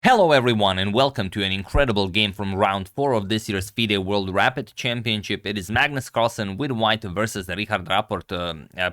Hello everyone and welcome to an incredible game from round 4 of this year's FIDE World Rapid Championship. It is Magnus Carlsen with white versus Rapport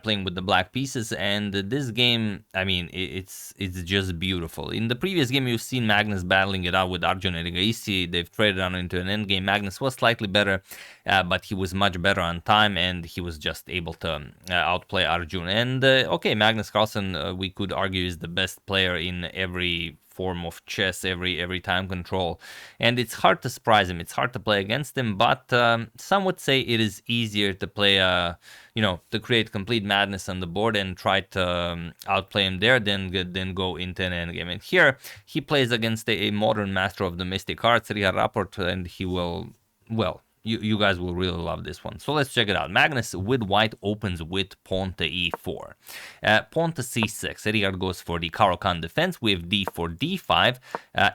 playing with the black pieces, and this game, I mean, it's just beautiful. In the previous game you've seen Magnus battling it out with Arjun and Gaisi. They've traded on into an endgame. Magnus was slightly better, but he was much better on time and he was just able to outplay Arjun. And okay, Magnus Carlsen, we could argue, is the best player in every form of chess, every time control, and it's hard to surprise him, it's hard to play against him, but some would say it is easier to play to create complete madness on the board and try to outplay him there than go into an endgame. And here he plays against a modern master of the mystic arts, Rapport, and he will, well, you guys will really love this one. So let's check it out. Magnus with white opens with pawn to e4. Pawn to c6. Richard goes for the Caro-Kann defense. We have d4, d5,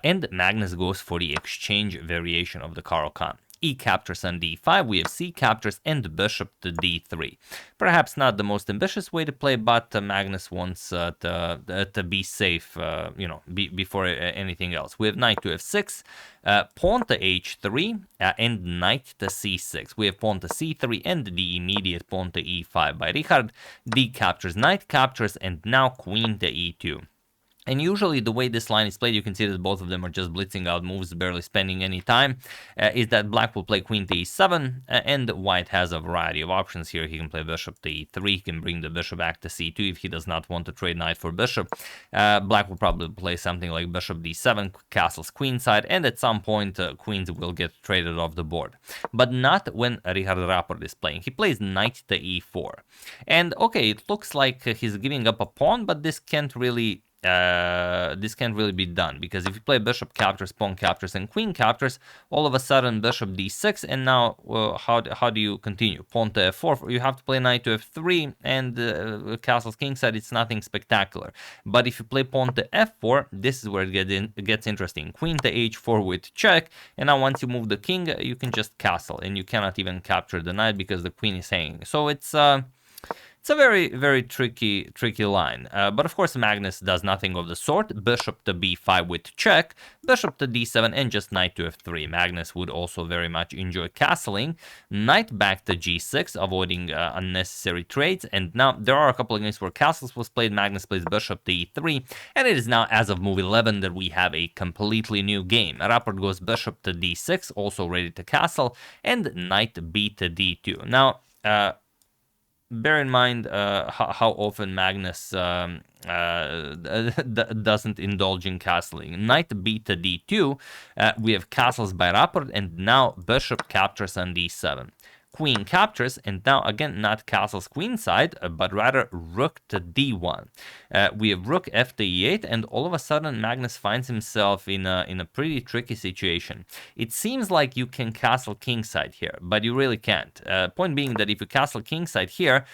and Magnus goes for the exchange variation of the Caro-Kann. E captures on d5, we have c captures, and bishop to d3. Perhaps not the most ambitious way to play, but Magnus wants to be safe, before anything else. We have knight to f6, pawn to h3, and knight to c6. We have pawn to c3 and the immediate pawn to e5 by Richard. D captures, knight captures, and now queen to e2. And usually the way this line is played, you can see that both of them are just blitzing out moves, barely spending any time, is that black will play queen to e7, and white has a variety of options here. He can play bishop to e3, he can bring the bishop back to c2 if he does not want to trade knight for bishop. Black will probably play something like bishop d7, castles queenside, and at some point queens will get traded off the board. But not when Richard Rapport is playing. He plays knight to e4. And okay, it looks like he's giving up a pawn, but this can't really be done, because if you play bishop captures, pawn captures, and queen captures, all of a sudden bishop d6, and now how do you continue? Pawn to f4, you have to play knight to f3, and castles kingside, it's nothing spectacular. But if you play pawn to f4, this is where it gets interesting. Queen to h4 with check, and now once you move the king, you can just castle, and you cannot even capture the knight because the queen is hanging. So it's a very, very tricky line. But of course, Magnus does nothing of the sort. Bishop to b5 with check, bishop to d7, and just knight to f3. Magnus would also very much enjoy castling. Knight back to g6, avoiding unnecessary trades. And now there are a couple of games where castles was played. Magnus plays bishop to e3. And it is now, as of move 11, that we have a completely new game. Rapport goes bishop to d6, also ready to castle, and knight b to d2. Now, bear in mind how often Magnus doesn't indulge in castling. Knight b to d2, we have castles by Rapport, and now bishop captures on d7. Queen captures, and now again not castles queenside, but rather rook to d1. We have rook f to e8, and all of a sudden Magnus finds himself in a pretty tricky situation. It seems like you can castle kingside here, but you really can't. Point being that if you castle kingside here,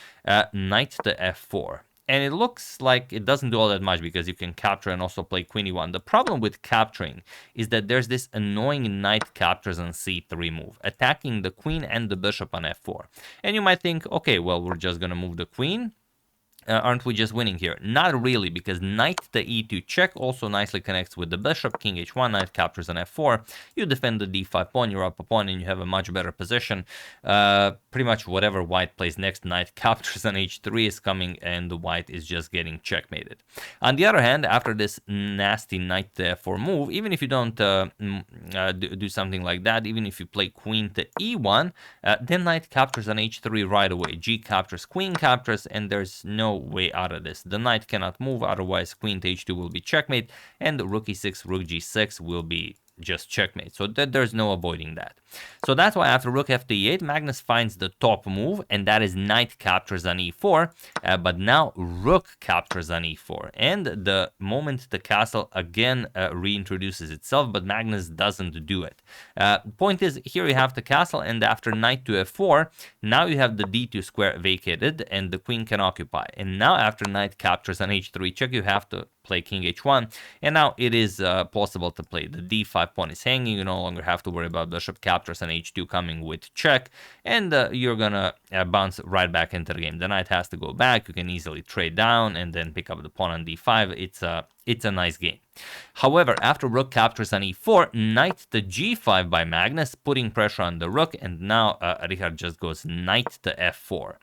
knight to f4. And it looks like it doesn't do all that much because you can capture and also play queen e1. The problem with capturing is that there's this annoying knight captures on c3 move, attacking the queen and the bishop on f4. And you might think, okay, well, we're just going to move the queen. Aren't we just winning here? Not really, because knight to e2 check also nicely connects with the bishop. King h1, knight captures on f4. You defend the d5 pawn, you're up a pawn, and you have a much better position. Pretty much whatever white plays next, knight captures on h3 is coming, and the white is just getting checkmated. On the other hand, after this nasty knight to f4 move, even if you don't do something like that, even if you play queen to e1, then knight captures on h3 right away. G captures, queen captures, and there's no way out of this. The knight cannot move, otherwise queen to h2 will be checkmate, and rook e6, rook g6 will be just checkmate. So there's no avoiding that. So that's why after rook f to e8, Magnus finds the top move, and that is knight captures on e4, but now rook captures on e4. And the moment the castle again reintroduces itself, but Magnus doesn't do it. Point is, here you have the castle, and after knight to f4, now you have the d2 square vacated, and the queen can occupy. And now after knight captures on h3 check, you have to play king h1, and now it is possible to play. The d5 pawn is hanging, you no longer have to worry about bishop captures and h2 coming with check, and you're gonna bounce right back into the game. The knight has to go back, you can easily trade down and then pick up the pawn on d5. it's a nice game. However, after rook captures on e4, knight to g5 by Magnus, putting pressure on the rook, and now Richard just goes knight to f4.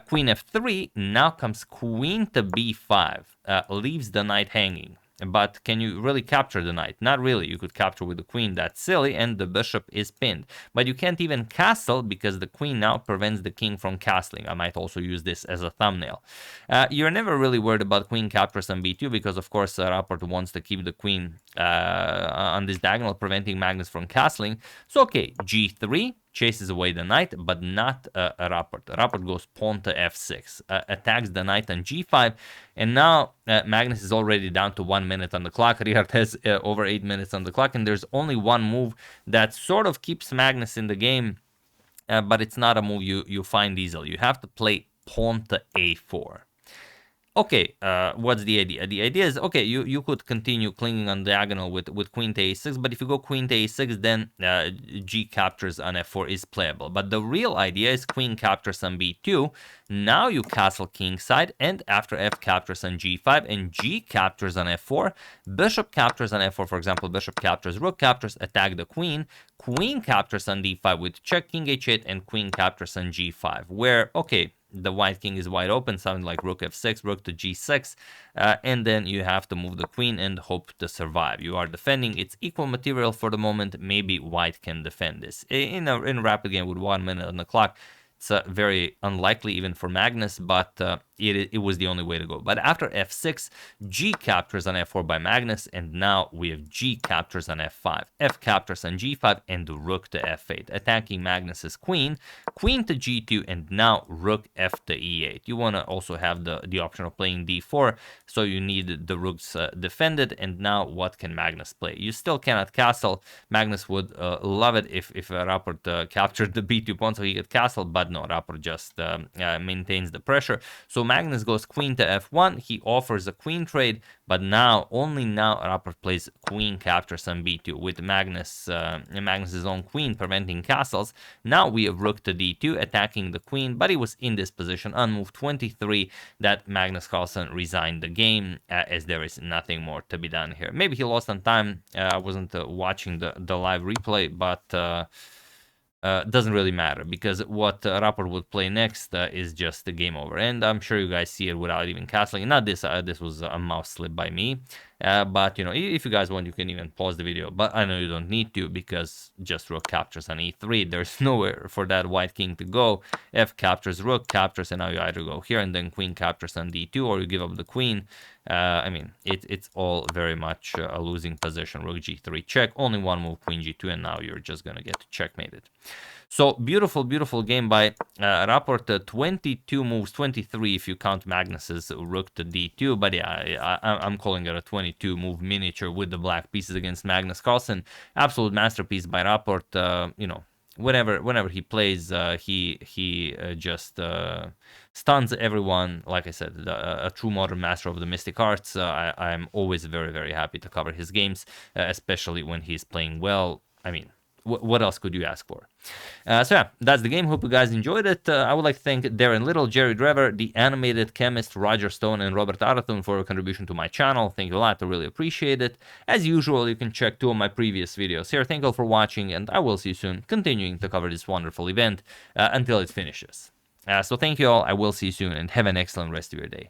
Queen f3, now comes queen to b5, leaves the knight hanging. But can you really capture the knight? Not really. You could capture with the queen, that's silly, and the bishop is pinned. But you can't even castle because the queen now prevents the king from castling. I might also use this as a thumbnail. You're never really worried about queen captures on b2 because, of course, Rapport wants to keep the queen on this diagonal, preventing Magnus from castling. So, okay, g3. Chases away the knight, but not Rapport. Rapport goes pawn to f6, attacks the knight on g5, and now Magnus is already down to 1 minute on the clock. Richard has over 8 minutes on the clock, and there's only one move that sort of keeps Magnus in the game, but it's not a move you find easily. You have to play pawn to a4. Okay, what's the idea? The idea is, okay, you could continue clinging on diagonal with queen to a6, but if you go queen to a6, then g captures on f4 is playable. But the real idea is queen captures on b2, now you castle kingside, and after f captures on g5, and g captures on f4, bishop captures on f4, for example, bishop captures, rook captures, attack the queen, queen captures on d5 with check, king h8, and queen captures on g5, where, okay, the white king is wide open, something like rook f6, rook to g6, and then you have to move the queen and hope to survive. You are defending. It's equal material for the moment. Maybe white can defend this. In a rapid game with 1 minute on the clock, it's very unlikely even for Magnus, but it was the only way to go. But after f6, g captures on f4 by Magnus, and now we have g captures on f5, f captures on g5, and rook to f8, attacking Magnus's queen, queen to g2, and now rook f to e8. You want to also have the option of playing d4, so you need the rooks defended, and now what can Magnus play? You still cannot castle. Magnus would love it if Rapport captured the b2 pawn so he could castle, but no, Rapport just maintains the pressure. So Magnus goes queen to f1. He offers a queen trade, but now, only now, Rapport plays queen captures on b2 with Magnus's own queen preventing castles. Now we have rook to d2, attacking the queen, but he was in this position on move 23 that Magnus Carlsen resigned the game, as there is nothing more to be done here. Maybe he lost on time. I wasn't watching the live replay, but doesn't really matter, because what Rapport would play next is just the game over, and I'm sure you guys see it without even castling. Not this, this was a mouse slip by me, but you know, if you guys want, you can even pause the video, but I know you don't need to, because just rook captures on e3. There's nowhere for that white king to go. F captures, rook captures, and now you either go here and then queen captures on d2, or you give up the queen. I mean, it's all very much a losing position. Rook g3 check, only one move, queen g2, and now you're just gonna get checkmated. So beautiful, beautiful game by Rapport. 22 moves, 23 if you count Magnus's rook to d2. But yeah, I'm calling it a 22 move miniature with the black pieces against Magnus Carlsen. Absolute masterpiece by Rapport. You know, whenever he plays, he just stuns everyone. Like I said, a true modern master of the mystic arts. I'm always very, very happy to cover his games, especially when he's playing well. I mean, what else could you ask for? So yeah, that's the game. Hope you guys enjoyed it. I would like to thank Darren Little, Jerry Drever, The Animated Chemist, Roger Stone, and Robert Arathon for your contribution to my channel. Thank you a lot. I really appreciate it. As usual, you can check 2 of my previous videos here. Thank you all for watching, and I will see you soon, continuing to cover this wonderful event until it finishes. So thank you all. I will see you soon, and have an excellent rest of your day.